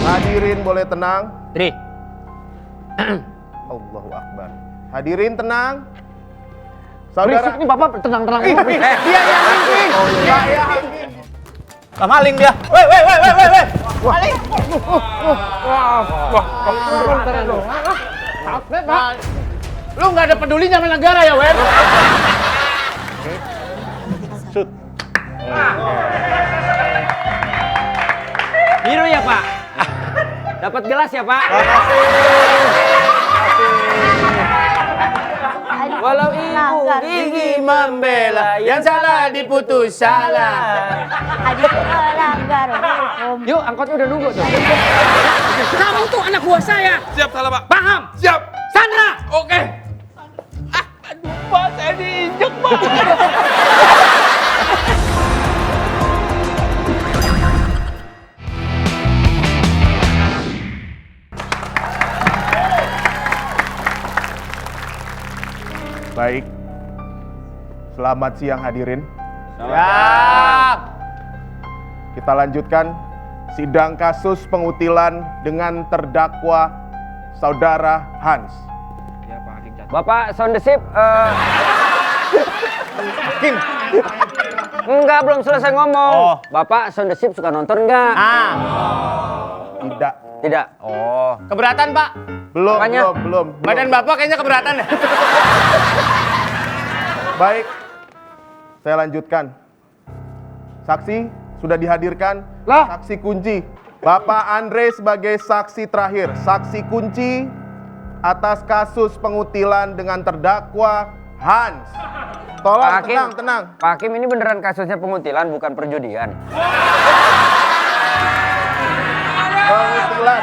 Hadirin boleh tenang. Tri. Allahu Akbar. Hadirin tenang. Saudara, ini Bapak tenang-tenang. dia yang hangking. Saya hangking. Maling dia. Weh. Maling. Lu nggak ada pedulinya sama negara ya, Wen? Shoot. Biru ya, Pak? Dapat gelas ya, Pak? Walau ibu gigi membela, yang salah diputus salah. Adik melanggar hukum. Yuk, angkotnya udah nunggu tuh. Kamu tuh anak buah saya. Siap, salah Pak. Paham? Siap. Sandra. Oke. Aduh, Pak, saya diinjek, Pak. Baik. Selamat siang hadirin. Siap. Kita lanjutkan sidang kasus pengutilan dengan terdakwa Saudara Hans. Bapak sound the ship, Kim. enggak, belum selesai ngomong. Bapak sound the ship suka nonton enggak? Tidak. Tidak. Oh. Keberatan, Pak? Belum. Badan Bapak kayaknya keberatan ya? Baik. Saya lanjutkan. Saksi sudah dihadirkan. Saksi kunci. Bapak Andre sebagai saksi terakhir. Saksi kunci atas kasus pengutilan dengan terdakwa Hans. Tolong Pak Hakim. tenang. Pak Hakim, ini beneran kasusnya pengutilan, bukan perjudian. Pengutilan.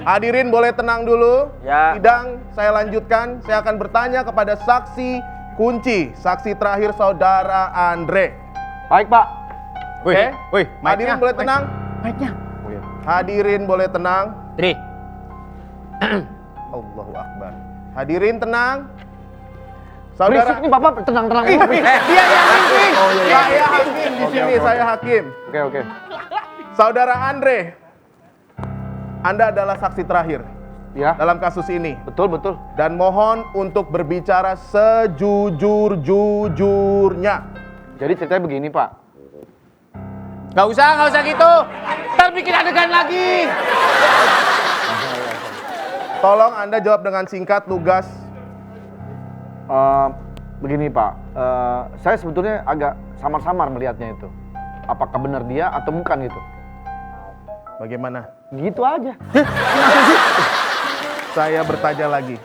Hadirin boleh tenang dulu. Ya. Sidang saya lanjutkan. Saya akan bertanya kepada saksi kunci. Saksi terakhir Saudara Andre. Baik, Pak. Oke? Hadirin boleh tenang. Baiknya. Hadirin boleh tenang. Tri. Allahu Akbar. Hadirin tenang. Saudara, Ini Bapak tenang-tenang. dia yang hangking. Saya hakim di sini, saya hakim. Oke. Saudara Andre, Anda adalah saksi terakhir Ya, dalam kasus ini. betul. Dan mohon untuk berbicara sejujur-jujurnya. Jadi ceritanya begini, Pak. Nggak usah gitu. Ntar bikin adegan lagi. Tolong Anda jawab dengan singkat, lugas. Begini, Pak. Saya sebetulnya agak samar-samar melihatnya itu. Apakah benar dia atau bukan gitu? Bagaimana? Gitu aja. Saya bertanya lagi.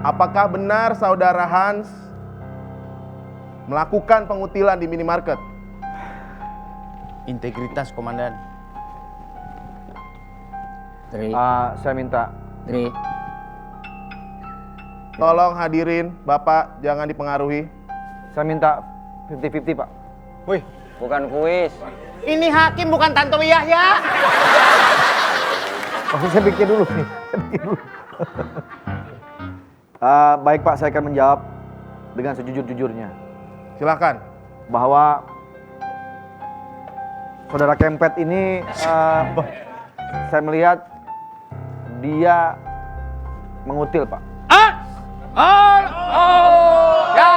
Apakah benar Saudara Hans melakukan pengutilan di minimarket? Integritas, Komandan. Tri. Saya minta. Tri. Tolong hadirin, Bapak jangan dipengaruhi. Saya minta 50-50, Pak. Wih, bukan kuis. Ini hakim bukan Tantowi Yahya. Saya pikir dulu nih. Baik, Pak, saya akan menjawab dengan sejujur-jujurnya. Silakan. Bahwa Saudara Kempet ini, saya melihat dia mengutil, Pak. Ya.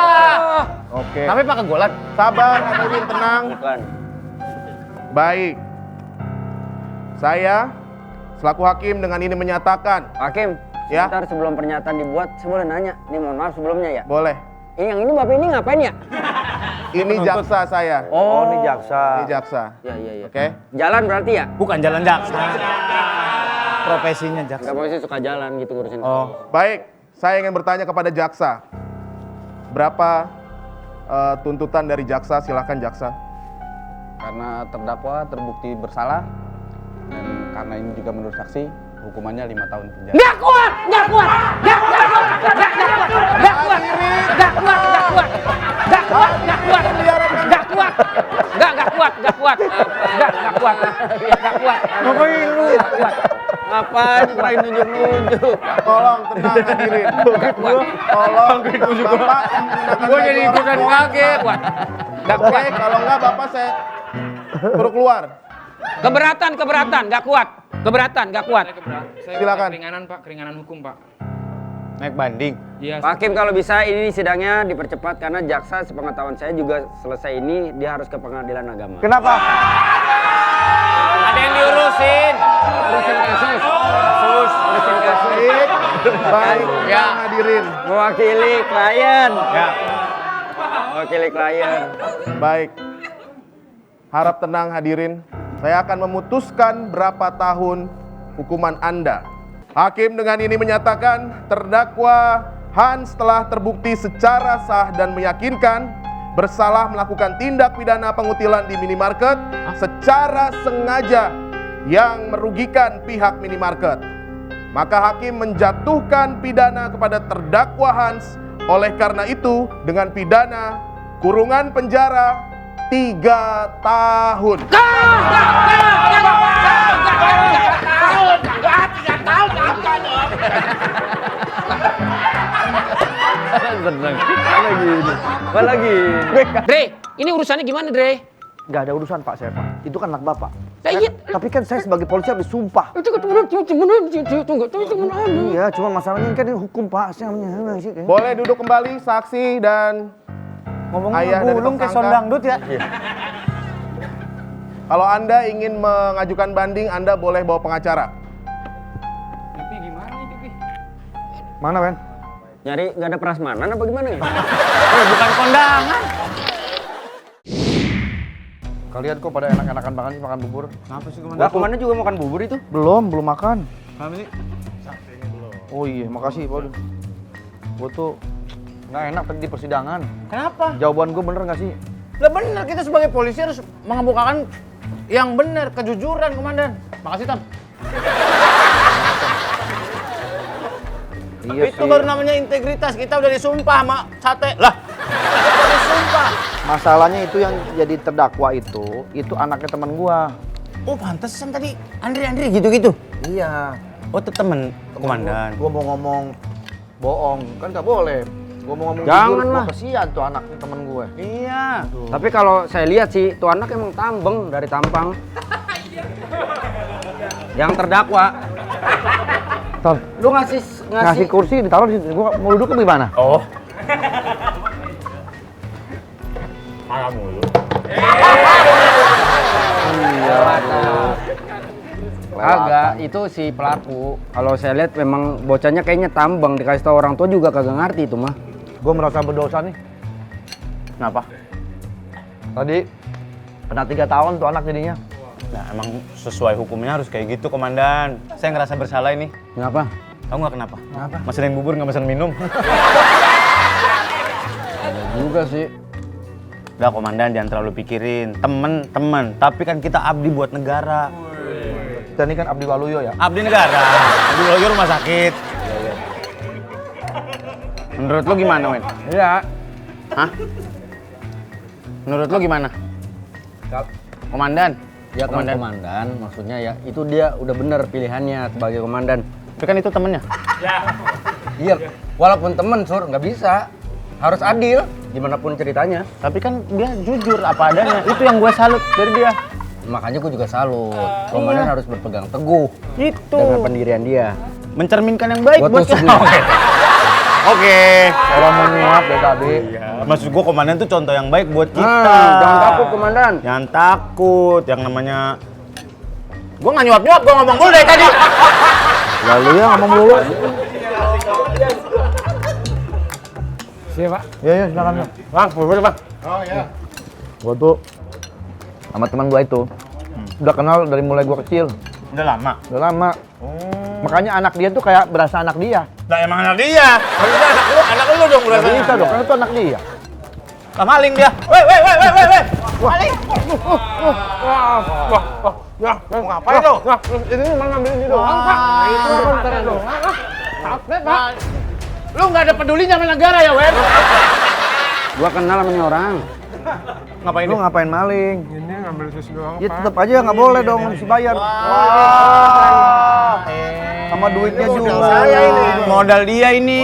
Oke. Tapi Pak kegolan. Sabar, hadirin tenang. Bukan. Baik. Saya selaku hakim dengan ini menyatakan. Hakim, Ya. sebentar sebelum pernyataan dibuat, saya boleh nanya. Ini mohon maaf sebelumnya ya. Boleh. Yang ini Bapak ini ngapain ya? Ini jaksa saya. Oh, ini jaksa. Ini jaksa. Iya. Oke. Jalan berarti ya? Bukan jalan jaksa. Profesinya jaksa. Enggak boleh suka jalan gitu ngurusin. Baik. Saya ingin bertanya kepada jaksa. Berapa tuntutan dari jaksa? Silakan jaksa. Karena terdakwa terbukti bersalah dan karena ini juga menurut saksi hukumannya 5 tahun penjara. Nggak kuat. Nggak kuat. Ngapain lu? Ngapain main nunjuk-nunjuk? Tolong tenang hadirin. Tolong Bapak Gue jadi ikutan kaget. Oke, kalau enggak Bapak saya suruh keluar. Keberatan, nggak kuat. Keberatan, nggak kuat. Silakan. Keringanan Pak, keringanan hukum Pak. Naik banding. Iya. Pak Hakim kalau bisa ini sidangnya dipercepat karena jaksa sepengetahuan saya juga selesai ini dia harus ke pengadilan agama. Kenapa? Ada yang diurusin. Urusin kasus. Urusin kasus. Baik, Ya. hadirin. Mewakili klien. Ya. Mewakili klien. Baik. Harap tenang hadirin. Saya akan memutuskan berapa tahun hukuman Anda. Hakim dengan ini menyatakan terdakwa Hans telah terbukti secara sah dan meyakinkan bersalah melakukan tindak pidana pengutilan di minimarket secara sengaja yang merugikan pihak minimarket. Maka hakim menjatuhkan pidana kepada terdakwa Hans. Oleh karena itu, dengan pidana kurungan penjara 3 tahun. Apalagi. Dre, ini urusannya gimana, Dre? Nggak ada urusan Pak saya Pak. Itu kan anak Bapak. Iya. Tapi kan saya sebagai polisi harus disumpah. Iya, cuma masalahnya ini kan ini hukum Pak. Saya Boleh duduk kembali saksi dan ayah dari tersangka. ya. Kalau Anda ingin mengajukan banding, Anda boleh bawa pengacara. Tapi gimana itu, Pi? Mana, Ben? Nyari nggak ada prasmanan apa gimana ya? Bukan kondangan. Kalian kok pada enak-enakan banget sih makan bubur? Kenapa sih Gua komandan juga makan bubur itu. Belum makan. Kenapa sih? Oh iya, makasih Pak. Gua tuh nggak enak tadi di persidangan. Kenapa? Jawaban gua bener nggak sih? Lah bener, kita sebagai polisi harus mengemukakan yang benar, kejujuran, Komandan. Makasih, Ton. Iya Itu baru namanya integritas. Kita udah disumpah sama sate. Lah, udah disumpah. Masalahnya itu yang jadi terdakwa itu anaknya teman gua. Oh, pantesan tadi Andri gitu-gitu. Iya. Oh, itu temen Komandan. Gua mau ngomong bohong, kan nggak boleh. Gua mau ngomong Jangan jujur, lah. gua kesian tuh anaknya temen gue. Iya. Tapi kalau saya lihat sih, tuh anak emang tambeng dari tampang. Yang terdakwa. Ton, Lu ngasih kursi ditaruh di situ. Gua mau duduk ke gimana? Oh. Malah mulu. Kagak, itu si pelaku. Kalau saya lihat memang bocahnya kayaknya tambang, dikasih tahu orang tua juga kagak ngerti itu mah. Gua merasa berdosa nih. Kenapa? Tadi kena 3 tahun tuh anak jadinya. Nah, emang sesuai hukumnya harus kayak gitu, Komandan. Saya ngerasa bersalah ini. Kenapa? Tahu nggak kenapa? Kenapa? Mesenin bubur nggak mesen minum. Juga sih. Udah, Komandan, jangan terlalu pikirin. Temen. Tapi kan kita abdi buat negara. Kita ini kan Abdi Waluyo ya. Abdi negara. Abdi Waluyo rumah sakit. Menurut lu gimana, Wen? Iya. Hah? Menurut lu gimana? Komandan? Ya kalau komandan, maksudnya ya itu dia udah bener pilihannya sebagai komandan. Tapi kan itu temennya. Iya, walaupun temen Sur, nggak bisa. Harus adil, gimana pun ceritanya. Tapi kan dia jujur apa adanya. Itu yang gue salut dari dia. Makanya gue juga salut. Komandan harus berpegang teguh Itu. dengan pendirian dia. Mencerminkan yang baik Gua buat tusuk kita. nih. Oke. Orang mau nyuap dari tadi. Maksud gue komandan tuh contoh yang baik buat kita. Jangan takut komandan. Jangan takut. Yang namanya... Gue nggak nyuap-nyuap, gue ngomong dulu dari tadi. Lalu ya ngomong dulu. Siap, Pak. Iya, silakan. Bang, bubur bang. Gua tuh sama teman gua itu udah kenal dari mulai gua kecil. Udah lama. Udah lama. Makanya anak dia tuh kayak berasa anak dia. Lah emang anak dia. Harusnya anak lu dong Gak berasa. bisa dong, karena itu anak dia. Lah maling dia. Weh. Maling. Ya, mau ngapain lu? Ini cuma ngambilin ini doang, Pak. Itu bentar doang. Capek, Pak. Lu nggak ada pedulinya sama negara ya, Wen? Gua kenal sama ini orang. Ngapain Lu ngapain maling? Ini ngambil susu doang, Ya tetap aja nggak boleh dong, mesti bayar. Sama duitnya juga. Saya ini. Modal dia ini.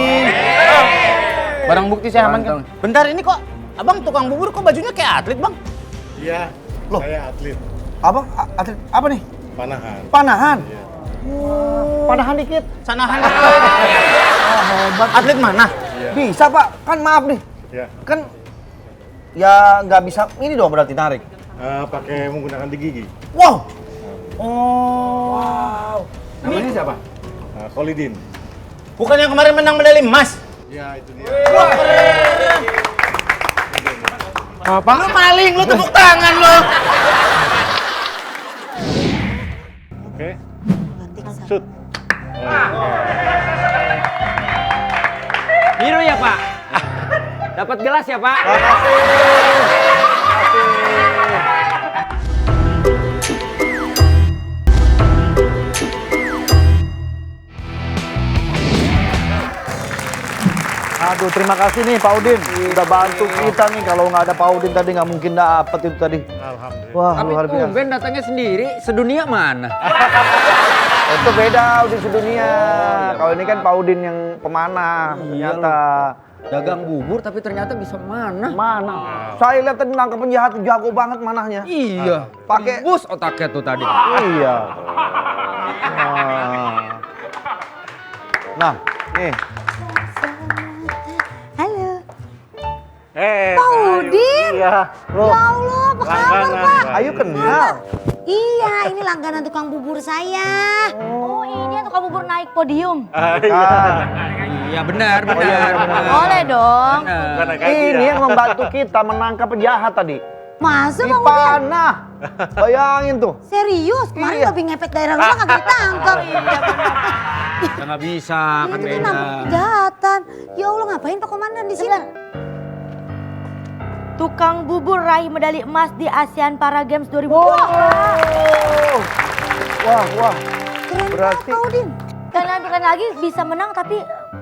Barang bukti saya amankan. Bentar, ini kok abang tukang bubur kok bajunya kayak atlet, Bang? Iya, saya atlet. Apa? Atlet apa nih? Panahan. Panahan. Iya. Panahan dikit. Sanahan. Hebat. Atlet mana? Bisa Pak, kan maaf nih. Ya. Kan ya nggak bisa ini dong berarti narik. Pakai menggunakan di gigi. Wow. Oh. Namanya siapa? Kolidin. Bukan yang kemarin menang medali emas. Ya, itu dia. Apa? Lu maling, lu tepuk tangan lu. Oke. Shoot. Biru ya Pak? Dapat gelas ya Pak? Aduh, terima kasih nih Pak Udin. Udah bantu kita nih. Kalau nggak ada Pak Udin tadi nggak mungkin dapet itu tadi. Alhamdulillah. Wah, Tapi luar biasa. tumben datangnya sendiri, sedunia mana? Itu beda Udin sedunia. Kalau ini kan Pak Udin yang pemanah ternyata. Dagang bubur tapi ternyata bisa mana? Mana? Saya lihat tadi nangkep penjahat jago banget manahnya. Iya, Pakai- tembus otaknya tuh tadi. Iya. Nah, nih. Halo. Pak Udin. Iya. Loh, Ya Allah, apa kabar Pak? Ayu kenal. Iya, ini langganan tukang bubur saya. Oh, ini yang tukang bubur naik podium. Kan. Iya benar, Oh, iya, benar. benar. Boleh dong. Benar. Ini yang membantu kita menangkap penjahat tadi. Masa Bang Udin? Dipanah. Bayangin tuh. Serius? Kemarin Iya. lebih ngepet daerah rumah kagak ditangkap. Ya nggak bisa, kan Itu beda. nangkap kejahatan. Ya Allah, ngapain Pak Komandan di sini? Tukang bubur raih medali emas di ASEAN Para Games 2020. Wah. Keren Berarti- banget Pak Udin. Dan keren lagi bisa menang tapi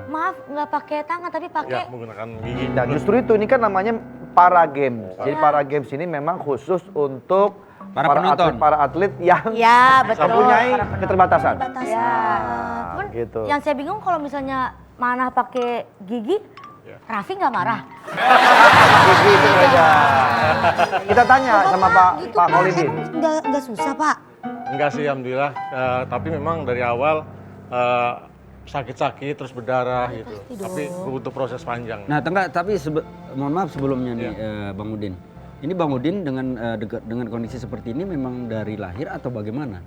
maaf nggak pakai tangan tapi pakai menggunakan gigi. Nah, justru itu ini kan namanya Para Games. Jadi Para Games ini memang khusus untuk Para penonton. para atlet yang Ya, betul. mempunyai keterbatasan. Batasan. Cuman gitu. yang saya bingung kalau misalnya Manah pakai gigi, Raffi nggak marah. Gigi itu beda. Kita tanya sama Pak Gitu, Pak Kolidin. Emang nggak susah Pak. Enggak sih, alhamdulillah. Tapi memang dari awal sakit-sakit terus berdarah gitu. Tapi butuh proses panjang. Nah, tapi mohon maaf sebelumnya nih Bang Udin. Ini Bang Udin dengan kondisi seperti ini memang dari lahir atau bagaimana?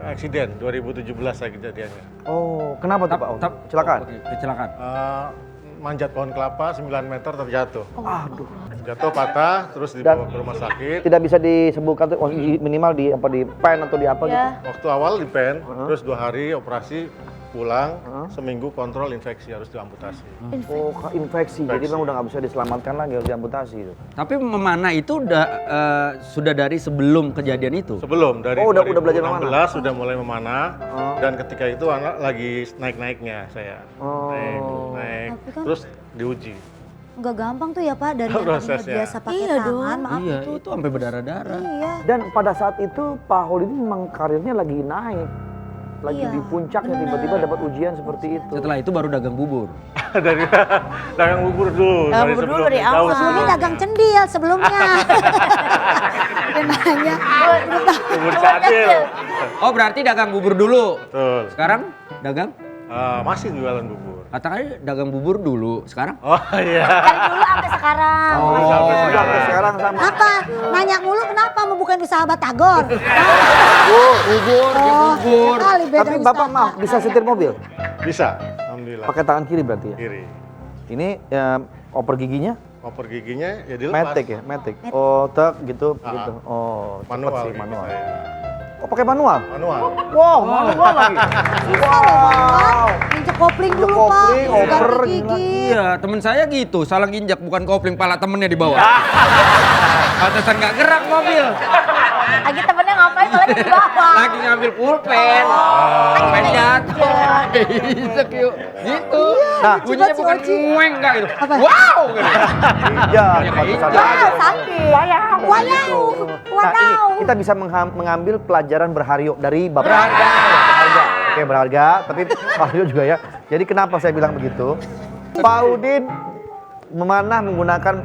Eksiden 2017 saya kejadiannya. Oh, kenapa tuh Pak? Kecelakaan. Oke, kecelakaan. Manjat pohon kelapa 9 meter terjatuh. Aduh. Jatuh patah terus dibawa ke rumah sakit. Tidak bisa disebutkan tuh minimal di pen atau di apa gitu. Waktu awal di pen, terus 2 hari operasi, pulang, seminggu kontrol infeksi harus diamputasi. Oh, infeksi. Jadi memang udah nggak bisa diselamatkan lagi, harus diamputasi itu. Tapi memanah itu sudah dari sebelum kejadian itu. Sebelum dari Oh, udah belajar memanah? 2016 sudah mulai memanah dan ketika itu anak lagi naik-naiknya saya. Naik, Tapi kan- terus diuji. Nggak gampang tuh ya Pak dari yang Prosesnya. tadinya biasa pakai tangan, maaf Iya, itu. itu sampai berdarah-darah. Iya. Dan pada saat itu Pak Holidin memang karirnya lagi naik. Lagi Iya, di puncaknya tiba-tiba dapat ujian seperti itu. Setelah itu baru dagang bubur. Dari dagang bubur dulu. Dagang bubur dulu dari awal. jauh Sebelumnya dagang cendil sebelumnya. Dia nanya, belum tahu. Bubur cadil. Oh, berarti dagang bubur dulu. Betul. Sekarang dagang? Masih jualan bubur. Katanya dagang bubur dulu. Sekarang? Oh iya. Dari dulu sampai sekarang. Sampai sekarang sama. Apa? Nanya mulu kenapa mau bukan usaha Batagor? Bubur, ya bubur. Kali beda Tapi usaha. Bapak maaf bisa setir mobil? Bisa, alhamdulillah. Pakai tangan kiri berarti ya? Kiri. Ini oper giginya Oper giginya ya dilepas. matic ya, matic. Oh, tek gitu, Ah. gitu. Oh, cepet Manual sih, gigi manual. saya. Oh, pakai manual? Manual. Wow, manual lagi. Wow. Injek kopling dulu Pak. Kopling, Ganti oper, gigi. Iya, temen saya gitu. Salah nginjak bukan kopling, pala temennya di bawah. Pantesan nggak gerak mobil. Lagi temennya ngapain malah di bawah. Lagi ngambil pulpen. Pulpen jatuh. Injek yuk. Gitu. Nah, Bunyinya bukan ngueng nggak gitu. Wow! Gitu. Iya, Banyak pantesan injak. aja. Sakit. Wayau. Nah, ini kita bisa mengambil pelajaran berharga dari Bapak. Berharga. Berharga. Oke, berharga, tapi berharga juga ya. Jadi kenapa saya bilang begitu? Pak Udin memanah menggunakan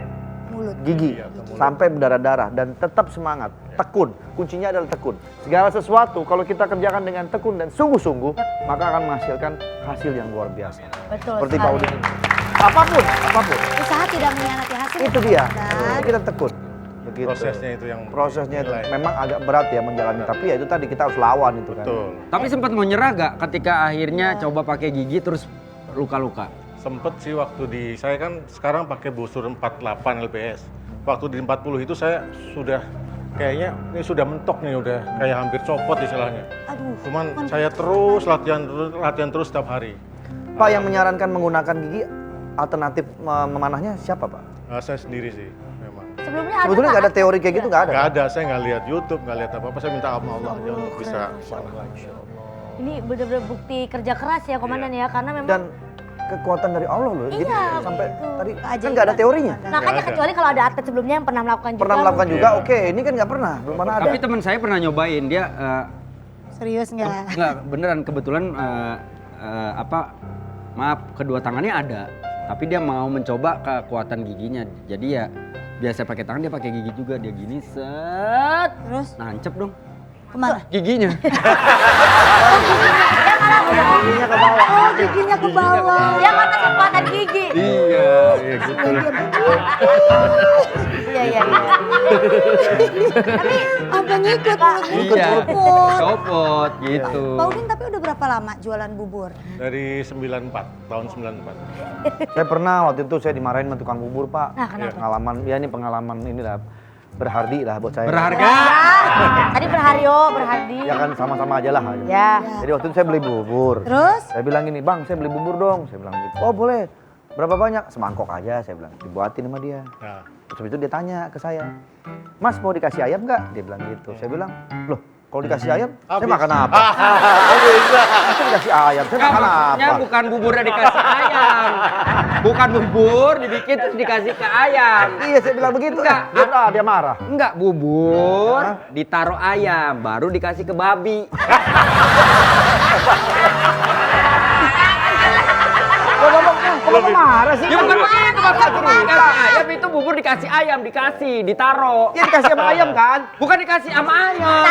Mulut. gigi sampai berdarah-darah dan tetap semangat. tekun. Kuncinya adalah tekun. Segala sesuatu kalau kita kerjakan dengan tekun dan sungguh-sungguh, maka akan menghasilkan hasil yang luar biasa. Betul Seperti Pak sekali. Udin. Apapun. Usaha tidak mengkhianati hasil. Itu dia. Kan? Kita tekun. Begitu. Prosesnya itu yang Prosesnya itu nilai. memang agak berat ya menjalani, tapi ya itu tadi kita harus lawan itu kan. Betul. Tapi sempat mau nyerah gak ketika akhirnya coba pakai gigi terus luka-luka? Sempet sih waktu saya kan sekarang pakai busur 48 LPS. Waktu di 40 itu saya sudah kayaknya ini sudah mentok nih, udah kayak hampir copot istilahnya. Aduh. Cuman saya terus latihan terus setiap hari. Pak, yang menyarankan menggunakan gigi alternatif memanahnya siapa Pak? Saya sendiri sih memang. Sebelumnya Sebetulnya nggak ada teori kayak gitu, nggak ada. Nggak ada, saya nggak lihat YouTube, nggak lihat apa-apa. Saya minta sama Allah aja untuk bisa. Ini benar-benar bukti kerja keras ya komandan ya, karena memang Dan kekuatan dari Allah loh. Jadi Iya, sampai begitu. tadi kan Keajaiban. nggak ada teorinya. makanya Nggak ada. kecuali kalau ada atlet sebelumnya yang pernah melakukan juga. Pernah melakukan juga, Iya. oke. Ini kan nggak pernah, belum pernah ada. Tapi teman saya pernah nyobain, dia Serius nggak? enggak beneran kebetulan maaf kedua tangannya ada, tapi dia mau mencoba kekuatan giginya. Jadi ya biasa pakai tangan, dia pakai gigi juga, dia gini set, Terus nancep dong kemana? giginya. Giginya ke bawah. Oh, giginya ke bawah. Dia kata kekuatan gigi. Iya, gitu. Iya. Tapi sampai ngikut mulutnya Iya, copot. copot gitu. Pak Udin tapi udah berapa lama jualan bubur? Dari 94, tahun 94. Saya pernah waktu itu saya dimarahin sama tukang bubur Pak. Nah, kenapa? Pengalaman, ya ini pengalaman inilah berhardi lah buat saya. Berharga. Tadi berhardi. Ya kan sama-sama aja lah. Ya. Jadi waktu itu saya beli bubur. Terus? Saya bilang gini, Bang, saya beli bubur dong. Saya bilang gitu. Oh boleh. Berapa banyak? Semangkok aja, saya bilang. Dibuatin sama dia. Nah, Terus habis itu dia tanya ke saya, Mas mau dikasih ayam nggak? Dia bilang gitu. Saya bilang, loh kalau dikasih ayam, saya makan apa? Saya dikasih ayam, saya makan Maksudnya apa? bukan buburnya dikasih ayam. Bukan bubur dibikin terus dikasih ke ayam. Iya, saya bilang begitu. Enggak. Dia marah. Enggak, bubur ditaruh ayam, baru dikasih ke babi. Kok marah sih? Ya bukan begitu maksudnya, dikasih ayam itu bubur dikasih ayam, ditaruh. Dia dikasih sama ayam kan? Bukan dikasih sama ayam.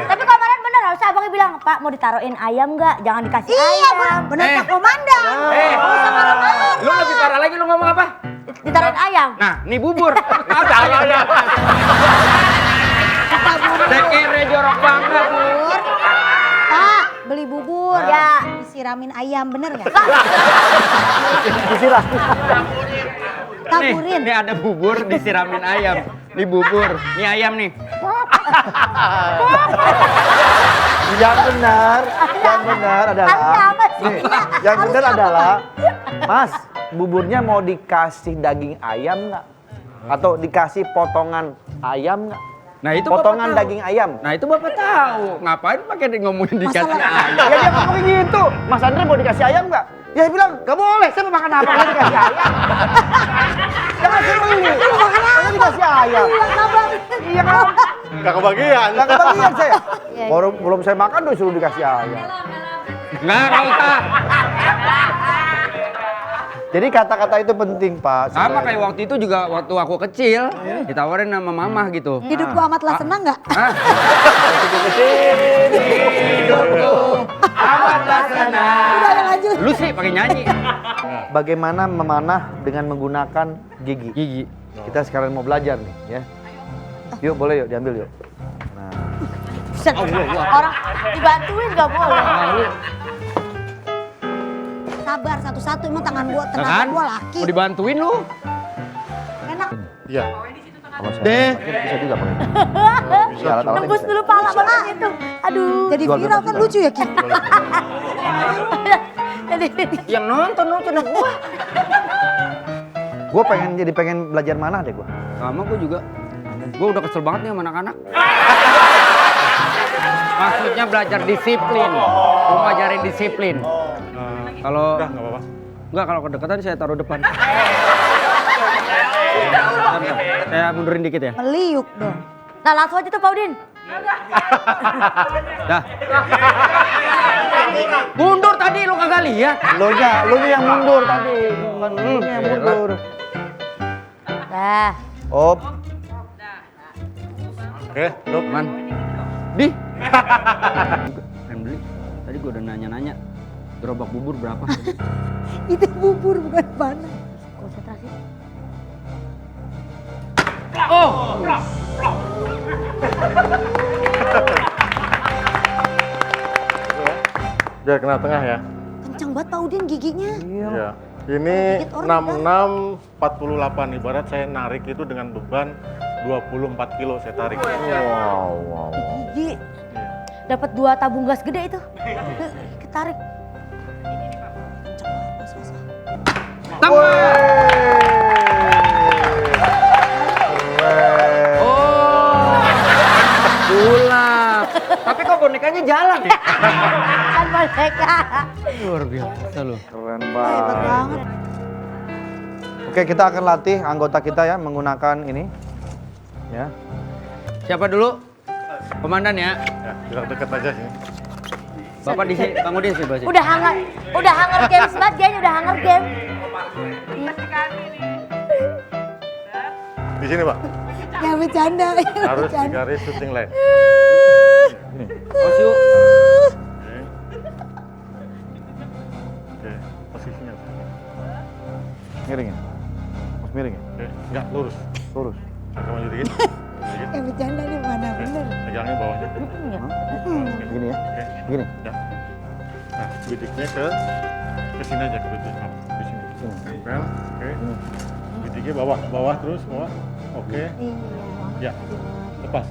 Tapi kemarin bener harusnya abangnya bilang, Pak mau ditaruhin ayam nggak? Jangan dikasih ayam. Iya bener Pak Komandan. Lu lebih parah lagi, lu ngomong apa? Ditaruhin ayam. Nah, nih bubur. Ada ayamnya. Dekere jorok banget. Pak beli bubur. Ya. Disiramin ayam bener nggak? Disiram. Taburin. Nih ada bubur disiramin ayam. Nih bubur, nih ayam nih. Yang benar adalah Apa sih? nih, yang benar adalah Mas, buburnya mau dikasih daging ayam nggak? Atau dikasih potongan ayam nggak? Nah itu Potongan Bapak tahu. daging ayam. Nah itu Bapak tahu. Ngapain pakai ngomongin dikasih ayam? Ya dia ngomong gitu. Mas Andre mau dikasih ayam nggak? Ya dia bilang nggak boleh. Saya mau makan apa? Nggak dikasih ayam. Jangan saya beli. Saya mau makan apa? Dikasih ayam. Iya kan? nggak kebagian. Nggak kebagian saya. Iya. Belum saya makan udah suruh dikasih ayam. Nggak usah. Jadi kata-kata itu penting Pak. Sama kayak waktu itu juga waktu aku kecil, ditawarin sama mamah gitu. Hidupku amatlah senang nggak? Hah? Hidupku amatlah senang. Udah lanjut. Lu sih pakai nyanyi. Bagaimana memanah dengan menggunakan gigi. Gigi. Kita sekarang mau belajar nih ya. Yuk boleh yuk diambil yuk. Nah, Orang dibantuin nggak boleh. Sabar satu-satu, emang tangan gua Nah tenaga kan? gua laki. Mau dibantuin lu? Enak. Iya. kalau saya Deh. sakit, bisa juga pakai. Bisa alat-alatnya Tembus bisa. dulu pala banget itu. Aduh. Jadi Jual viral bebas kan juga. lucu ya Ki? Yang nonton gua. Gue pengen belajar mana deh gue. Sama gua juga. Gua udah kesel banget nih sama anak-anak. Maksudnya belajar disiplin. Gua ngajarin disiplin. Kalau Udah, nggak apa-apa. enggak, kalau kedekatan saya taruh depan. Saya mundurin dikit ya. Meliuk dong. Nah langsung aja tuh Pak Udin. Dah. Mundur tadi lu kagak lihat. Lu yang mundur tadi. Bukan lu yang mundur. Dah. Op. Oke, duduk. Aman. Di. Pengen beli. Tadi gua udah nanya-nanya. Gerobak bubur berapa? Itu bubur bukan panah. Konsentrasi. Biar kena tengah ya. Kencang banget Pak Udin giginya. Iya. Ini Gigit orang 66 48, ibarat saya narik itu dengan beban 24 kilo saya tarik. Gigi. Dapat 2 tabung gas gede itu. Ketarik. Sulap. Tapi kok bonekanya jalan ya? Kan mereka. Luar biasa loh. Keren Hebat banget. Oke, kita akan latih anggota kita ya menggunakan ini. Ya. Siapa dulu? Komandan ya. Ya, biar dekat aja sini. Bapak di sini, Bang Udin sih Bang. Udah hanger games banget kayaknya, udah hanger game. Di sini, Pak. Ya bercanda. Harus di garis shooting line. Oh, yuk. Oke, posisinya. Miring ya. Mas miring ya. Oke, enggak lurus. Lurus. Agak maju dikit. Dikit. Ya bercanda nih mana bener. Pegangnya bawahnya. Gini ya. Oke. Gini. Ya. Nah, bidiknya ke sini aja ke bidik. Di sini. Nempel. Oke. Bidiknya bawah terus, bawah. Oke. Ya. Lepas.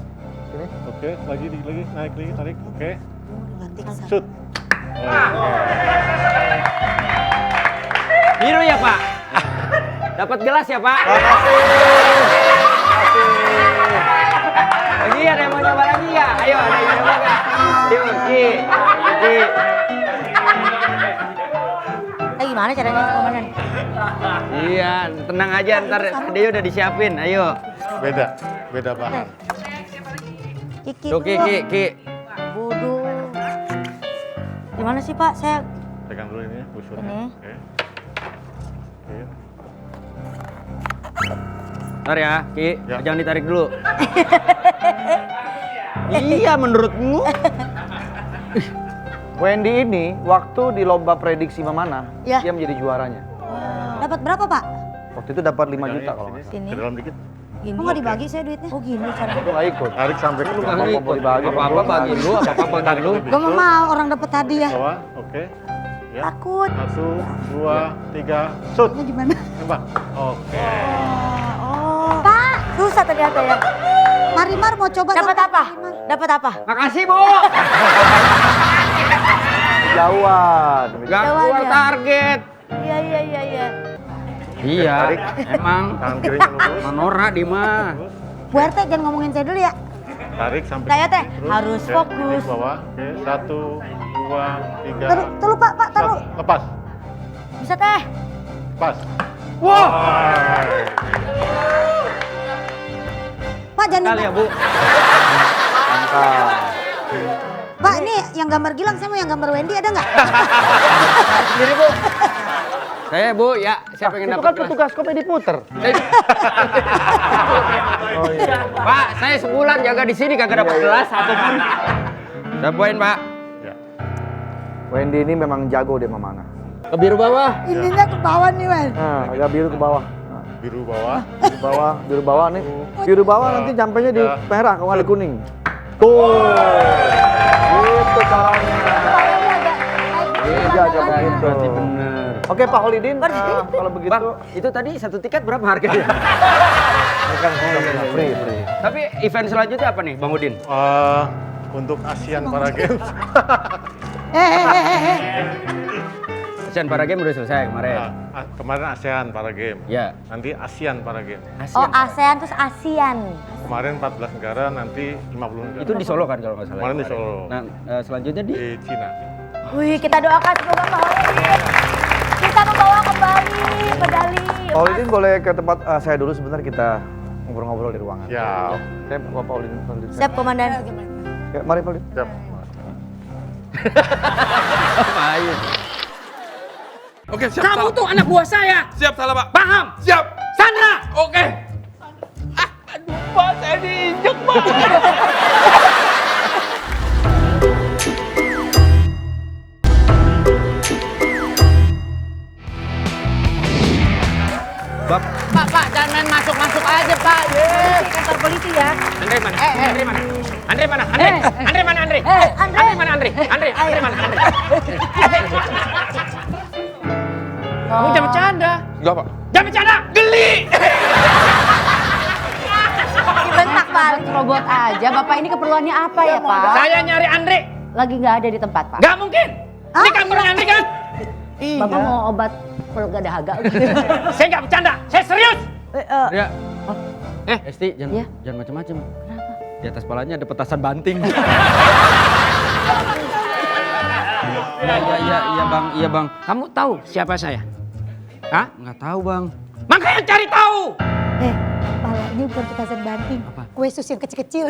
Sini. Oke, lagi dikit lagi, naik lagi, tarik. Oke. Ganti Shoot. Oke. Biru ya Pak? Dapat gelas ya Pak? Lagi ada yang mau nyoba lagi ya? Ayo ada yang nyoba nggak? Yuk, Ki. Gimana caranya komandan? Iya, tenang aja ntar dia udah disiapin. Ayo. Beda bahan. Kiki Tuh, dulu. Ki. Bodoh. Gimana sih Pak? Saya Pegang dulu ini ya, busurnya. Ini. Oke. Oke. Ntar ya, Ki. Ya. Jangan ditarik dulu. Iya, menurutmu? Wendy ini waktu di lomba prediksi memanah, Ya. dia menjadi juaranya. dapat berapa Pak? Waktu itu dapat 5 juta kalau nggak salah. Sini. Ke dalam dikit. Gini. Oh nggak dibagi saya duitnya? Oh gini caranya. Itu nggak ikut. Tarik sampai ke Nggak bawah. ikut. dibagi. Apa-apa bagi lu, apa-apa bagi lu. Gue mau orang dapat hadiah. Bawah. Oke. Ya. Takut. 1, 2, 3, shoot. Ini gimana? Tembak. Oke. Oh. Pak, susah ternyata ya. Marimar mau coba Dapat dong, apa? Marimar. Dapat apa? Makasih, Bu. Jauhan. Gak Jauhan keluar ya? target. Iya. Iya, Tarik. emang. Tangan kirinya lurus. Manora di mah. Bu RT jangan ngomongin saya dulu ya. Tarik sampai Saya teh terus. harus Oke, fokus. Di bawah. Oke. 1, 2, 3. Terus Pak, taruh. Lepas. Bisa teh. Lepas. Wah. Pak jangan Kali ya, Bu. Mantap. Pak ini yang gambar Gilang, saya mau yang gambar Wendy ada nggak? Sendiri, Bu. Saya, Bu, ya. Saya pengen Itu dapat kan gelas. petugas kok diputer. Oh, iya. Pak, saya sebulan jaga di sini kagak dapat gelas satupun. Saya poin, Pak. Ya. Wendy ini memang jago dia memanah. Ke biru bawah. Ininya ke bawah nih Wen. Nah, agak biru ke bawah. Nah, Biru bawah. biru bawah nih. Biru bawah nanti sampainya di Ya. merah kalau nggak di kuning. Tuh. Itu caranya. Iya, coba itu. Berarti bener. Oke Pak Holidin, kalau begitu Bang, itu tadi satu tiket berapa harganya? ini kan free. Tapi event selanjutnya apa nih, Bang Udin? Untuk ASEAN Para Games. Asian Para Games udah selesai kemarin. Kemarin ASEAN Para Games. Ya. Nanti ASEAN Para Games. Oh ASEAN terus ASEAN. Kemarin 14 negara, nanti 50 negara. Itu di Solo kan kalau nggak salah. Kemarin di Solo. Nah, selanjutnya di Di Cina. Wih kita doakan semoga Pak Holidin bisa membawa kembali medali. Pak Holidin boleh ke tempat saya dulu sebentar, kita ngobrol-ngobrol di ruangan. Ya. Saya bawa Pak Holidin. Siap komandan. Ya, mari Pak Holidin. Siap. Apain? Oke, siap. Kamu tuh anak buah saya. Siap, salah, Pak. Paham? Siap. Sandra. Oke. Aduh, Pak, saya diinjek, Pak. Pak, jangan main masuk-masuk aja, Pak. Kantor polisi ya. Andre mana? Andre mana? Andre mana? Andre? Andre mana Andre? Andre mana Andre? Andre mana Andre? Kamu jangan bercanda. Enggak, Pak. Jangan bercanda, geli. Dibentak Pak. Robot aja. Bapak ini keperluannya apa ya Pak? Saya nyari Andre. Lagi nggak ada di tempat Pak. Nggak mungkin. Ini kantornya Andre kan? Bapak mau obat perut gak dahaga. Saya nggak bercanda, saya serius. Ria. Esti, jangan macam-macam. Kenapa? Di atas palanya ada petasan banting. Iya bang. Kamu tahu siapa saya? Hah? Nggak tahu bang. Makanya cari tahu. Palanya bukan petasan banting. Apa? Kue sus yang kecil-kecil.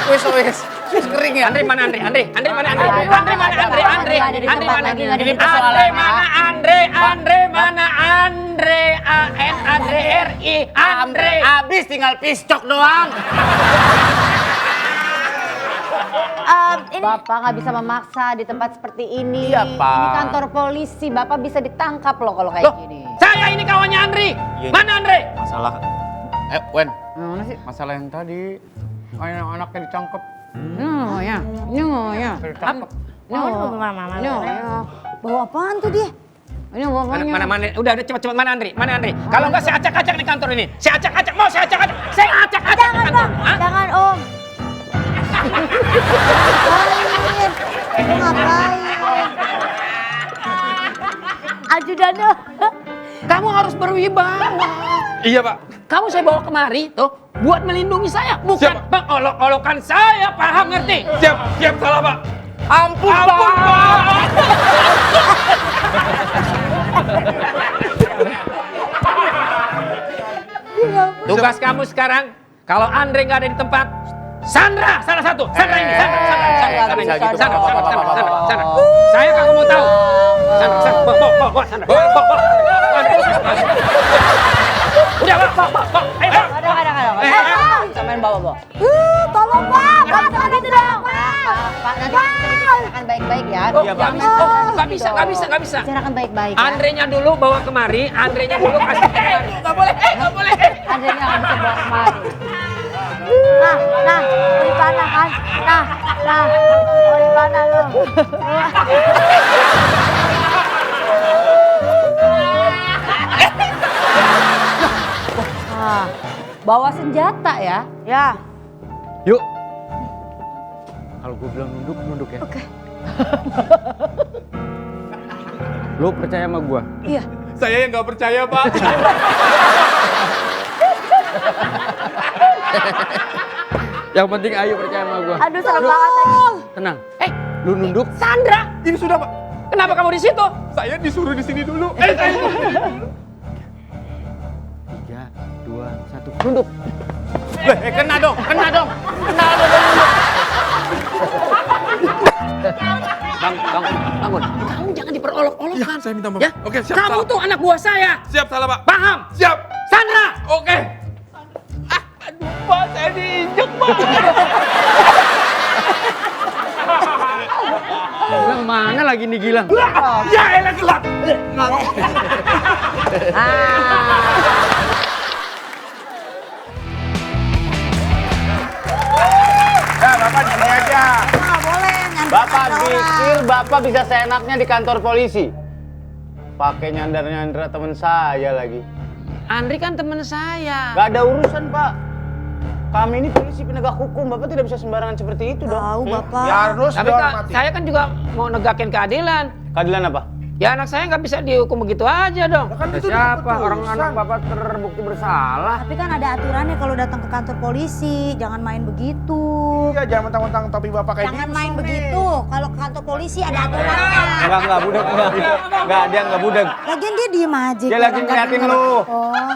Wes kering ya. Andre mana Andre? Andre mana Andre? Andre mana Andre? Andre mana? Ini Andre mana Andre? Andre mana Andre? Andre RI Andre. Habis tinggal piscok doang. Ini Bapak nggak bisa memaksa di tempat seperti ini. Iya, Pak. Ini kantor polisi. Bapak bisa ditangkap loh kalau kayak gini. Saya ini kawannya Andre. Mana Andre? Masalah Wen, Mana sih? masalah yang tadi anaknya ditangkap. Ya. Ditangkap. Bawa apaan tuh dia? Mana? Udah cepat mana Andre? Mana Andre? Kalau enggak saya acak-acak di kantor ini. Saya acak-acak, mau saya acak-acak. Saya acak-acak di Jangan kantor. Bang, jangan Om. Ngapain? Ajudannya. Kamu harus berwibawa. Iya, Pak. Kamu saya bawa kemari tuh buat melindungi saya, bukan mengolok-olokkan saya, paham ngerti? Siap salah, Pak. Ampun Pak. Tugas kamu sekarang, kalau Andre nggak ada di tempat, Sandra salah satu. Sandra ini, Sandra. Saya kagak mau tahu. Bawa Sandra. Udah, bawa. Ayo. Kadang. Sampai bawa. Tolong Pak, Pak, jangan gitu dong. Pak, nanti kita bicarakan baik-baik ya. Iya, Pak. Nggak bisa. Bicarakan baik-baik ya. Andre-nya dulu bawa kemari, Andre-nya dulu kasih kemari. Nggak boleh. Andre-nya nggak bisa bawa kemari. Nah, di panah kan? Nah, di panah lu. Bawa senjata ya. Ya. Yuk. Kalau gue bilang nunduk ya. Oke. Lo percaya sama gue? Iya. Saya yang nggak percaya, Pak. Yang penting ayo percaya sama gue. Aduh, serem banget lagi. Tenang. Lu nunduk. Sandra, Ini sudah, Pak. kenapa kamu di situ? Saya disuruh di sini dulu. 3, 2, 1. Nunduk. Kena dong. Bang, bangun. Kamu jangan diperolok-olokkan. Saya minta maaf. Ya? Oke, siap. Kamu salah. tuh anak buah saya. Siap salah, Pak. Paham? Siap. Sandra. Oke. Aduh, Pak, saya diinjek, Pak. Gilang mana lagi nih Gilang? Ya elah gelap. Bapak di sini aja. Nggak boleh nyandar Bapak orang. pikir Bapak bisa seenaknya di kantor polisi? Pakai nyandar-nyandar teman saya lagi. Andri kan teman saya. Gak ada urusan, Pak. Kami ini polisi penegak hukum. Bapak tidak bisa sembarangan seperti itu dong. Tahu Bapak. Ya harus Tapi saya kan juga mau negakin keadilan. Keadilan apa? Ya anak saya nggak bisa dihukum begitu aja dong. Siapa? Orang anak bapak terbukti bersalah. Tapi kan ada aturannya kalau datang ke kantor polisi, jangan main begitu. Iya, jangan mentang-mentang topi bapak kayak Jangan gitu. main begitu. Kalau ke kantor polisi ada aturannya. Enggak, budek. Enggak, dia enggak budek. Lagian dia diem aja. Dia lagi ngeliatin lu. Oh,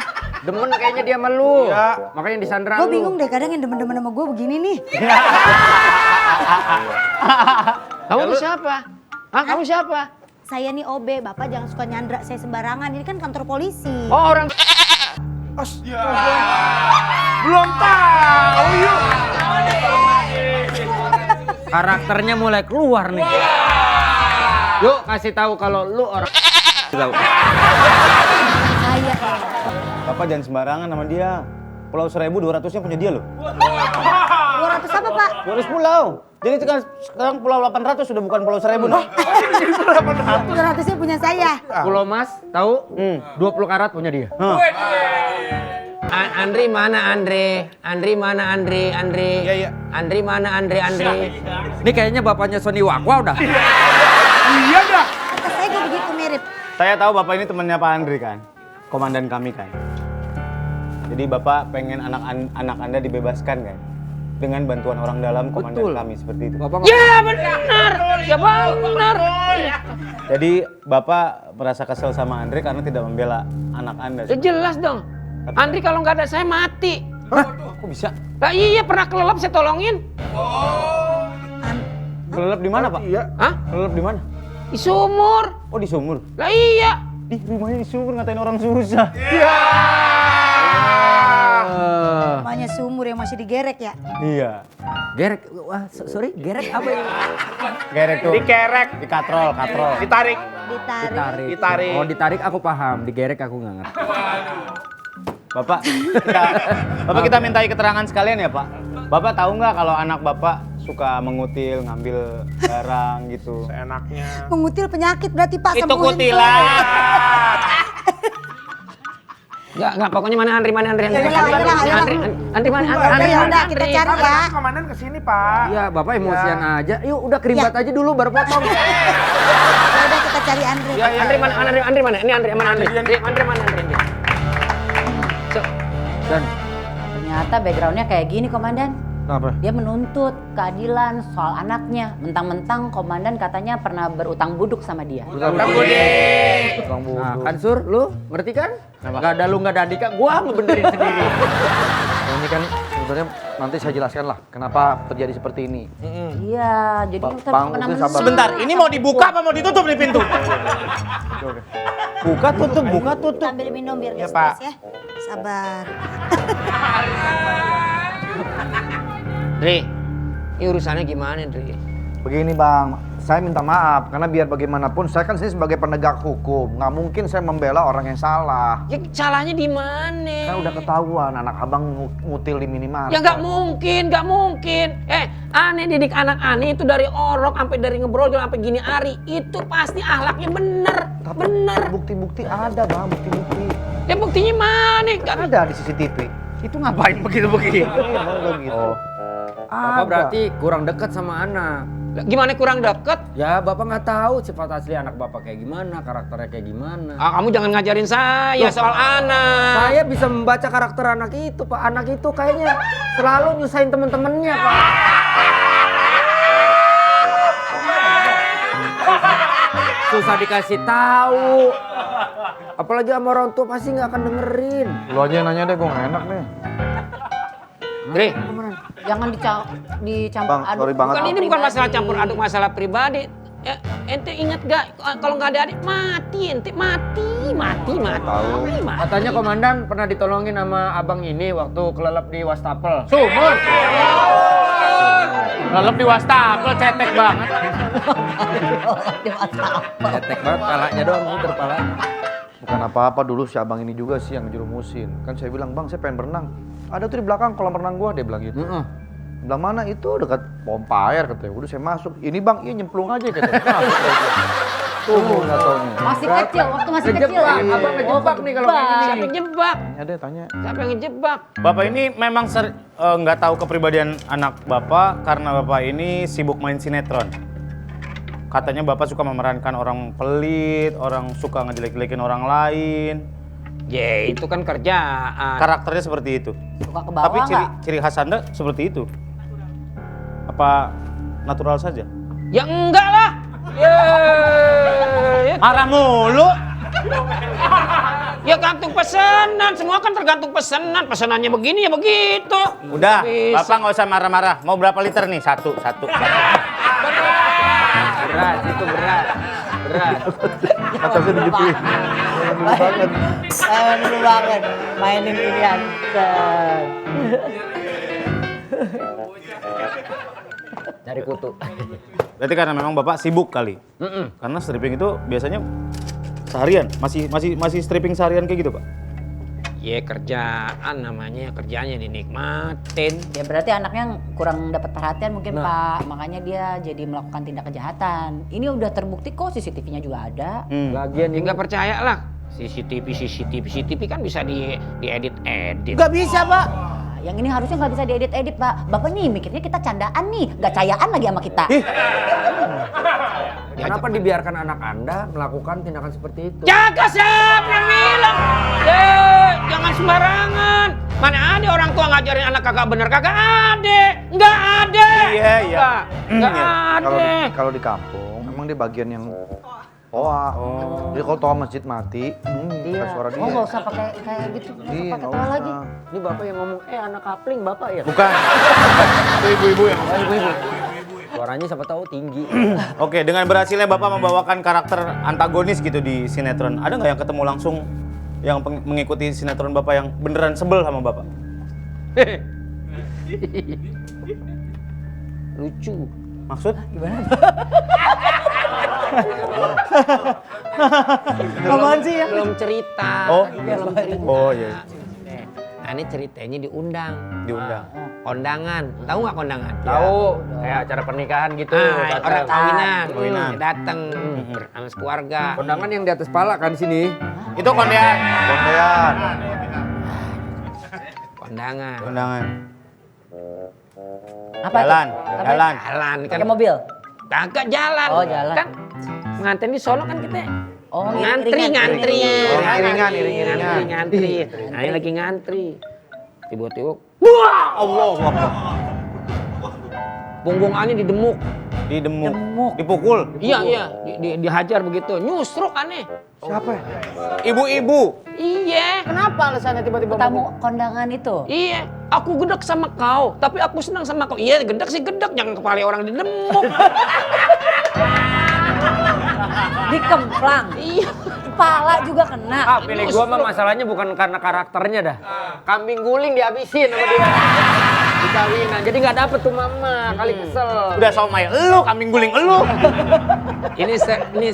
Demen kayaknya dia sama lu. Iya. Makanya disandra gue lu. bingung deh kadang yang demen-demen sama gue begini nih. Kamu tuh siapa? Hah, kamu siapa? Saya nih OB, Bapak jangan suka nyandra saya sembarangan. Ini kan kantor polisi. Oh, orang Belum tahu yuk. Karakternya mulai keluar nih. Yuk kasih tahu kalau lu orang. Saya Bapak jangan sembarangan sama dia. Pulau Seribu 200-nya punya dia loh. 200 apa, Pak? 200 pulau. Jadi sekarang Pulau 800 sudah bukan Pulau Seribu nih. 200-nya punya saya. Pulau Mas, tahu? 20 karat punya dia. Andri mana Andre? Andri mana Andre? Andre? Iya. Andri mana Andre? Ini kayaknya bapaknya Sony Wakwa udah. Iya dah. Kata saya juga begitu mirip. Saya tahu Bapak ini temannya Pak Andri kan. Komandan kami kan. Jadi Bapak pengen anak Anda dibebaskan kan. Dengan bantuan orang dalam komandan kami seperti itu. Bapak Ya benar. Ya benar. Jadi Bapak merasa kesel sama Andre karena tidak membela anak Anda. Ya jelas dong. Andri kalau nggak ada saya mati. Hah? Kok bisa? Lah iya pernah kelelep saya tolongin. Kelelep di mana, Pak? Iya. Hah? Kelelep di mana? Di sumur. Oh, di sumur. Lah iya. Di rumahnya di sumur ngatain orang susah. Namanya sumur yang masih digerek ya. Iya. Gerek, wah sorry, gerek apa ini? Gerek tuh. Dikerek, Di katrol. ditarik. Ditarik. Oh ditarik aku paham, digerek aku nggak ngerti. Bapak kita mintai keterangan sekalian ya, Pak. Bapak tahu nggak kalau anak Bapak suka mengutil, ngambil barang gitu? Seenaknya. Mengutil penyakit berarti Pak. Itu sembuhin kutilan. tuh. Enggak, pokoknya mana Andri mana Andri. Andri Mana Oke, ya udah kita cari ya. Komandan kesini Pak. Iya, Bapak emosian aja. Yuk udah kerimbat aja dulu baru potong. Ya udah kita cari Andre. Andri mana Ini Andri mana Andri? Andri mana Andri? Dan Ternyata backgroundnya kayak gini, Komandan. Kenapa? Dia menuntut keadilan soal anaknya. Mentang-mentang Komandan katanya pernah berutang buduk sama dia. nah, kan Sur, lu ngerti kan? Gak ada lu gak ada Andika, gua ngebenerin sendiri. Ini kan sebenarnya nanti saya jelaskan lah kenapa terjadi seperti ini. Iya, jadi kita Bang, pernah mungkin sabar. Sebentar, ini mau dibuka apa mau ditutup nih pintu? Buka tutup. Ambil minum biar Iya, nggak Pak. stres ya. Sabar. Dri, ini urusannya gimana, Dri? Begini Bang, saya minta maaf karena biar bagaimanapun saya kan sini sebagai penegak hukum, nggak mungkin saya membela orang yang salah. Ya salahnya di mana? Kan udah ketahuan anak abang ngutil di minimarket. Ya nggak mungkin. Aneh didik anak aneh itu dari orok sampai dari ngebrojol sampai gini hari itu pasti akhlaknya bener. Tapi Bener. bukti-bukti ada Bang, bukti-bukti. Ya buktinya mana? Ada di CCTV. Itu ngapain begitu-begitu? Iya Bang, begitu. Bapak berarti kurang dekat sama anak. Lah, gimana kurang deket? Ya Bapak nggak tahu sifat asli anak Bapak kayak gimana, karakternya kayak gimana. Kamu jangan ngajarin saya soal anak. Saya bisa membaca karakter anak itu, Pak. Anak itu kayaknya selalu nyusahin temen-temennya, Pak. Susah dikasih tahu. Apalagi sama orang tua pasti nggak akan dengerin. Lu aja yang nanya deh, gue nggak enak nih. Dri, Jangan dicampur Bang, aduk. sorry banget. ini bukan masalah campur aduk masalah pribadi. Ya, ente ingat gak kalau nggak ada adik mati, ente mati. Katanya komandan pernah ditolongin sama abang ini waktu kelelep di wastafel. Sumur. Kelelep di wastafel cetek banget. Cetek banget palanya doang, muter palanya. Bukan apa-apa, dulu si abang ini juga sih yang ngerumusin. Kan saya bilang, Bang saya pengen berenang. Ada tuh di belakang kolam renang gua, dia bilang gitu. Bilang mana itu dekat pompa air katanya. Udah saya masuk. Ini Bang, iya nyemplung aja katanya. Tuh nggak taunya. Masih kecil, waktu masih kecil. Ngejebak, abang ngejebak nih kalau kayak gini. Siapa yang jebak? Tanya. Siapa yang ngejebak? Bapak ini memang nggak tahu kepribadian anak Bapak karena Bapak ini sibuk main sinetron. Katanya Bapak suka memerankan orang pelit, orang suka ngejelek-jelekin orang lain. Ya itu kan kerjaan. Karakternya seperti itu. Suka ke bawah Tapi nggak? ciri khas Anda seperti itu. Apa natural saja? Ya enggak lah. Ya. Marah mulu. Ya gantung pesanan, semua kan tergantung pesanan. Pesanannya begini ya begitu. Udah, Bisa. Bapak nggak usah marah-marah. Mau berapa liter nih? Satu. Berat, itu berat. Atasnya digituin. Dulu banget. Mainin pilihan. Cari kutu. Berarti karena memang Bapak sibuk kali. Karena stripping itu biasanya seharian, masih stripping seharian kayak gitu, Pak? Ya kerjaan namanya, kerjaannya dinikmatin. Ya berarti anaknya kurang dapat perhatian mungkin Pak, makanya dia jadi melakukan tindak kejahatan. Ini udah terbukti kok, CCTV-nya juga ada. Lagian ya nggak percaya lah. CCTV kan bisa diedit. Nggak bisa, Pak. Yang ini harusnya nggak bisa diedit-edit Pak. Bapak nih mikirnya kita candaan nih, nggak cayaan lagi sama kita. Kenapa dibiarkan anak Anda melakukan tindakan seperti itu? Jaga siapa yang bilang? Jangan sembarangan. Mana ada orang tua ngajarin anak kakak bener, kagak ada. Nggak ada. Iya. Nggak ada. Kalau di kampung emang dia bagian yang toa. Jadi kalau toa masjid mati, bukan suara dia. Oh nggak usah pakai kayak gitu, nggak usah Iya, pakai nggak toa usah. lagi. Ini bapak yang ngomong, anak kapling bapak ya? Bukan. Itu ibu-ibu yang Ibu-ibu. Suaranya siapa tahu tinggi. Oke, dengan berhasilnya Bapak membawakan karakter antagonis gitu di sinetron, ada nggak yang ketemu langsung yang mengikuti sinetron Bapak yang beneran sebel sama Bapak? Lucu. Maksud? Gimana? Apaan sih ya? Belum cerita. Oh. Belum cerita. Oh iya. Nah ini ceritanya diundang. Diundang. Kondangan. Tahu nggak kondangan? Tahu, kayak acara pernikahan gitu. Orang kawinan. Kawinan. Datang sama keluarga. Kondangan yang di atas pala kan sini. Itu kondean. Kondean. Kondangan. Kondangan. Apa Jalan. itu? Jalan. Jalan kan. Pakai mobil? Kagak jalan. Oh, jalan. Kan pengantin di Solo kan kita. Oh, Ngantri. iring-iringan. Ngantri. Nah ini lagi ngantri. Tiba-tiba, wah Allah. Punggung Ani didemuk. Didemuk. Dipukul. Iya. Dihajar begitu. Nyusruk aneh. Siapa ya? Ibu-ibu. Iya. Kenapa alasannya tiba-tiba tamu kondangan itu? Iya. Aku gedek sama kau, tapi aku senang sama kau. Iya, gedek sih gedek, jangan kepala orang didemuk. Dikemplang. Iya. Kepala juga kena. Pilih gua mah masalahnya bukan karena karakternya dah. Kambing guling dihabisin sama dia. Di kawinan. Jadi nggak dapet tuh mama, kali kesel. Udah somai elu, kambing guling elu. Ini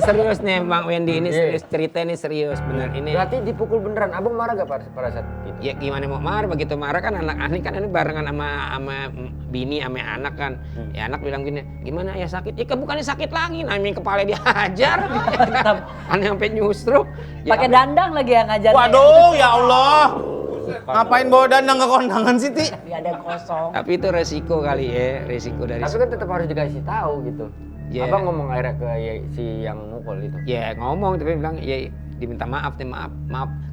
serius nih Bang Wendy, ini serius, cerita ini serius bener ini. Berarti dipukul beneran. Abang marah gak pada saat itu? Ya gimana mau marah, begitu marah kan anak Ani kan ini barengan sama bini sama anak kan. Ya anak bilang gini, gimana ya sakit? Ya bukannya sakit lagi, namanya kepala dihajar. Aneh sampai nyusruk. Pakai dandang lagi yang ngajar. Waduh, ya Allah. Ngapain bawa dandang ke kondangan sih, Ti? Ada kosong. Tapi itu resiko kali ya, resiko dari. Tapi kan tetap harus dikasih tahu gitu. Yeah. Abang ngomong akhirnya ke si yang mukul itu. Ya ngomong tapi bilang ya diminta maaf nih maaf.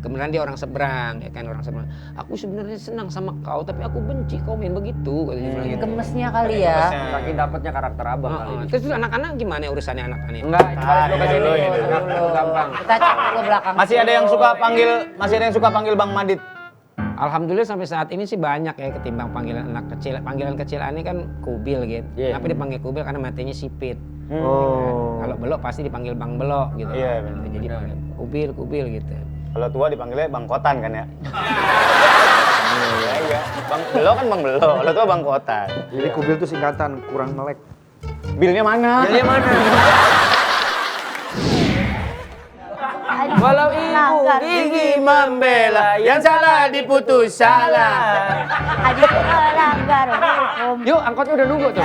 Kemudian dia orang seberang ya kan orang seberang. Aku sebenarnya senang sama kau tapi aku benci kau main begitu katanya bilang gitu. Gemesnya kali ya. Saking dapatnya karakter abang kali ini. Terus anak-anak gimana urusannya anak-anak? Enggak, gampang. Kita cek dulu belakang. Masih ada yang suka panggil Bang Madit. Alhamdulillah sampai saat ini sih banyak ya ketimbang panggilan anak kecil. Panggilan kecil ini kan kubil gitu. Kenapa dipanggil kubil? Karena matanya sipit. Oh. Kalau belok pasti dipanggil Bang Belok gitu. Iya, benar. Jadi kubil gitu. Kalau tua dipanggilnya Bang Kotan kan ya? Iya. Bang Belo kan Bang Belo, kalau tua Bang Kotan. Jadi kubil itu singkatan, kurang melek. Bilnya mana? Walau ibu gigi membela, yang salah diputus salah. Adik melanggar hukum. Yuk, angkotnya udah nunggu tuh.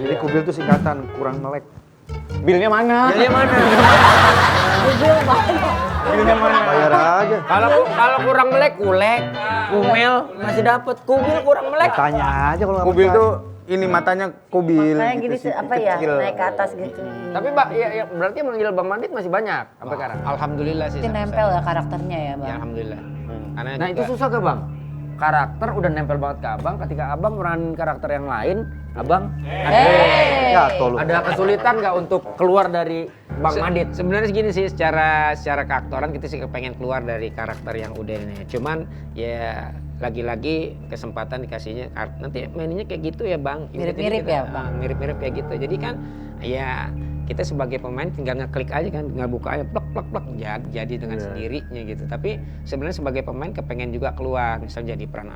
Jadi kubil itu singkatan, kurang melek. Bilnya mana? Bilnya mana? Bilnya mana? Bayar aja. Kalau kurang melek, kumel masih dapat. Kubil kurang melek. Tanya aja kalau nggak Kubil percaya. tuh ini matanya kubil. Kayak gini gitu sih, apa ya? kecil. Naik ke atas gitu. Tapi Mbak, ya berarti yang manggil Bang Madit masih banyak sampai sekarang. Alhamdulillah sih. Itu nempel ya karakternya ya, Bang. Ya alhamdulillah. Karena Nah itu susah gak Bang? Karakter udah nempel banget ke Abang, ketika Abang meranin karakter yang lain, Abang ada kesulitan gak untuk keluar dari Bang Madit? Sebenarnya gini sih, secara keaktoran kita sih pengen keluar dari karakter yang udah ini. Cuman ya lagi-lagi kesempatan dikasihnya nanti mainnya kayak gitu ya Bang. Mirip-mirip ya, Bang? Mirip-mirip kayak gitu. Jadi kan ya kita sebagai pemain tinggal ngeklik aja kan, tinggal buka aja plek plek plek jadi dengan sendirinya gitu. Tapi sebenarnya sebagai pemain kepengen juga keluar, misalnya jadi peran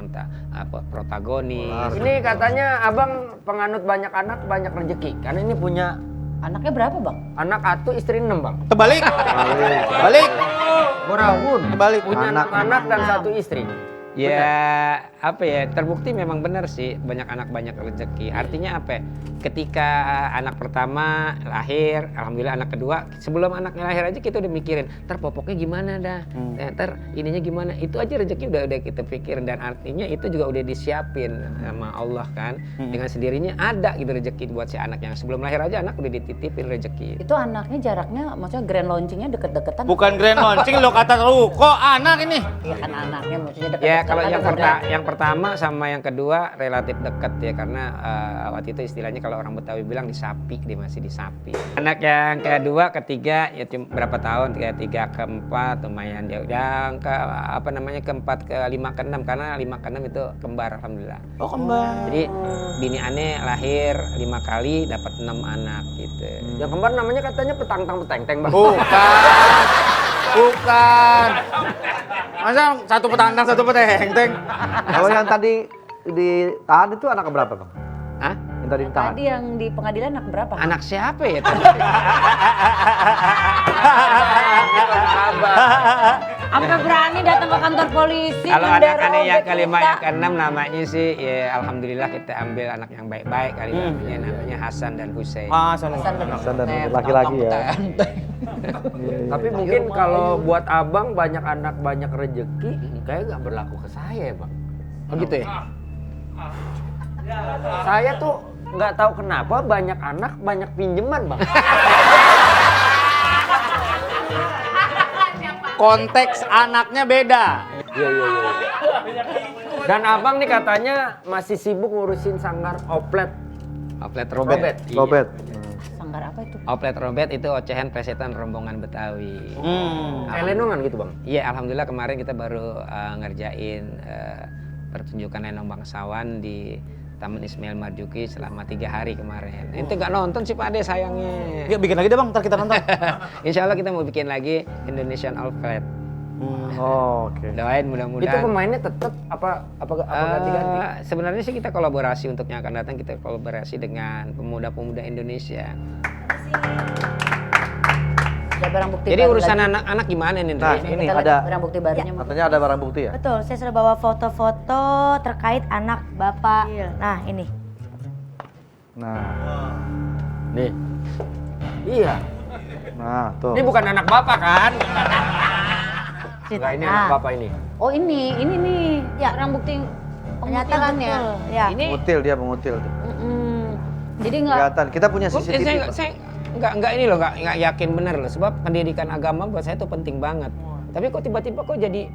protagonis. Ini katanya abang penganut banyak anak banyak rezeki. Karena ini punya Anaknya berapa, Bang? anak atu istri 6 bang. Terbalik. Balik. Borawun. Terbalik. Punya anak dan 1 istri. Ya apa ya, terbukti memang benar sih, banyak anak banyak rezeki. Artinya apa ya? Ketika anak pertama lahir, alhamdulillah anak kedua, sebelum anaknya lahir aja kita udah mikirin ntar popoknya gimana dah, ntar ininya gimana, itu aja rezeki udah kita pikirin. Dan artinya itu juga udah disiapin sama Allah kan, dengan sendirinya ada gitu rezeki buat si anak yang sebelum lahir aja anak udah dititipin rezeki. Itu anaknya jaraknya, maksudnya grand launchingnya deket-deketan? Bukan grand launching lo kata lu, kok anak ini? Iya kan anaknya maksudnya Ya deket-deketan. kalau yang pertama sama yang kedua relatif dekat ya, karena waktu itu istilahnya kalau orang Betawi bilang disapi, dia masih disapi. Anak yang kedua, ketiga ya cuma berapa tahun, tiga keempat lumayan dia. Yang keempat, kelima, keenam, karena 5 ke 6 itu kembar alhamdulillah. Oh kembar. Jadi bini aneh lahir 5 kali dapat 6 anak gitu. Yang kembar namanya katanya petang-peteng bang. Bukan. Masa satu petandang satu peteng. Kalau yang tadi ditahan itu anak berapa bang? Hah? Yang tadi ditahan? Tadi yang di pengadilan anak berapa? Anak siapa ya tadi? Sampai berani datang ke kantor polisi. Kalau anak aneh yang kelima, yang keenam namanya sih ya alhamdulillah kita ambil anak yang baik-baik kali namanya Hasan dan Hussein. Hasan dan laki-laki ya. Tapi mungkin kalau buat abang banyak anak banyak rezeki, kayak nggak berlaku ke saya bang. Oh gitu ya? Saya tuh nggak tahu kenapa banyak anak banyak pinjeman bang. Konteks anaknya beda. Iya. Dan abang nih katanya masih sibuk ngurusin sanggar oplet Robet. Robet. Sanggar apa itu? Oplet Robet itu ocehan presetan rombongan Betawi. Lenongan gitu bang? Iya alhamdulillah kemarin kita baru ngerjain pertunjukan lenong bangsawan di Taman Ismail Marzuki selama 3 hari kemarin. Itu nggak nonton sih Pak Ade sayangnya. Ya bikin lagi deh bang, ntar kita nonton. Insya Allah kita mau bikin lagi Indonesian Oplet. Oke. Doain mudah-mudahan. Itu pemainnya tetap apa ganti-ganti? Sebenarnya sih kita kolaborasi untuk yang akan datang, kita kolaborasi dengan pemuda-pemuda Indonesia. Ada barang bukti. Jadi baru urusan lagi. anak-anak gimana nih? Nah, Ndre? ini Kita lihat ada barang bukti barunya. katanya ada barang bukti ya? Betul, saya sudah bawa foto-foto terkait anak Bapak. Nah, ini. Nah, Nih. Iya. nah tuh. Ini bukan anak bapak kan? Enggak, ini anak Nah, bapak ini. Oh ini nih. Ya. Barang bukti ternyata pemutilan ya. betul. Ya. Ini. Pengutil dia pengutil tuh. Jadi nggak. Kelihatan. Kita punya CCTV. Saya nggak ini loh, nggak yakin benar loh, sebab pendidikan agama buat saya itu penting banget. Tapi kok tiba-tiba kok jadi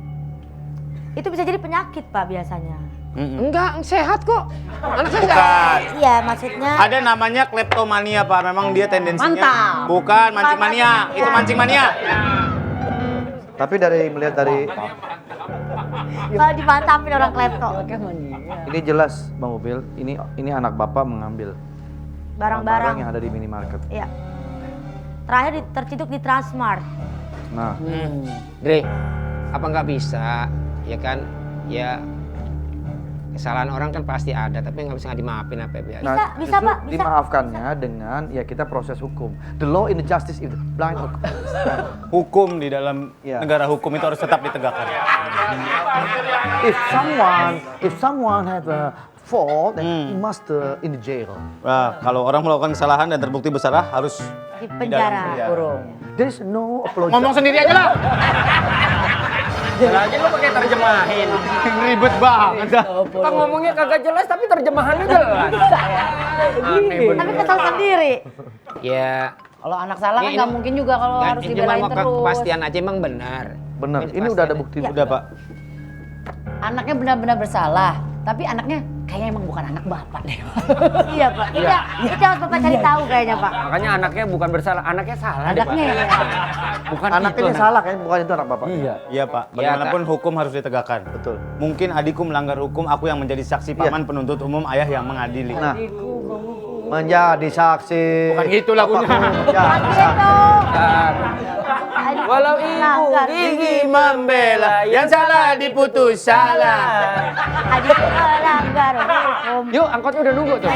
Itu bisa jadi penyakit, Pak, biasanya. enggak sehat kok. Anak saya Bukan. sehat. Iya, maksudnya Ada namanya kleptomania Pak, memang dia tendensinya. Mantap. Bukan mancing mania, itu mancing mania. Tapi melihat dari kalau dimantapin orang klepto. ini jelas Bang Mobil, ini anak bapak mengambil Barang-barang. yang ada di minimarket. Iya. Terakhir terciduk di Transmart. Nah, Dre, apa nggak bisa? Ya kan, ya kesalahan orang kan pasti ada, tapi nggak bisa dimaafin apa ya. nah bisa, justru Pak, bisa. dimaafkannya dengan ya kita proses hukum. The law in the justice is blind. Hukum di dalam Iya. negara hukum itu harus tetap ditegakkan. If someone have a fault, then he must in the jail. Nah, kalau orang melakukan kesalahan dan terbukti bersalah harus Di penjara. There is no apology. ngomong sendiri aja lah. Aja lu pakai terjemahin. Ribet banget dah. Kan ngomongnya kagak jelas tapi terjemahannya jelas. Aneh bener. Tapi kesal sendiri. Ya, Kalau anak salah kan Ini- nggak mungkin juga kalau nggak, harus cuma dibelain mau terus. kepastian aja emang benar. Benar. Ini udah ada bukti. Udah Pak. Anaknya benar-benar bersalah, tapi anaknya kayaknya emang bukan anak bapak deh. Iya, Pak. Itu harus Bapak cari tahu kayaknya, Pak. Makanya anaknya bukan bersalah, anaknya salah deh, Pak. Anaknya ya. Bukan Anaknya itu, salah kan, bukan itu anak bapak. Iya Pak, bagaimanapun hukum harus ditegakkan. Betul. Mungkin adikku melanggar hukum, aku yang menjadi saksi paman penuntut umum, ayah yang mengadili. Nah, menjadi saksi. Bukan gitu lagunya. Menjadi saksi. Walau ibu gigi membela, yang salah diputus salah. Adik melanggar hukum. Yuk, angkotnya udah nunggu tuh.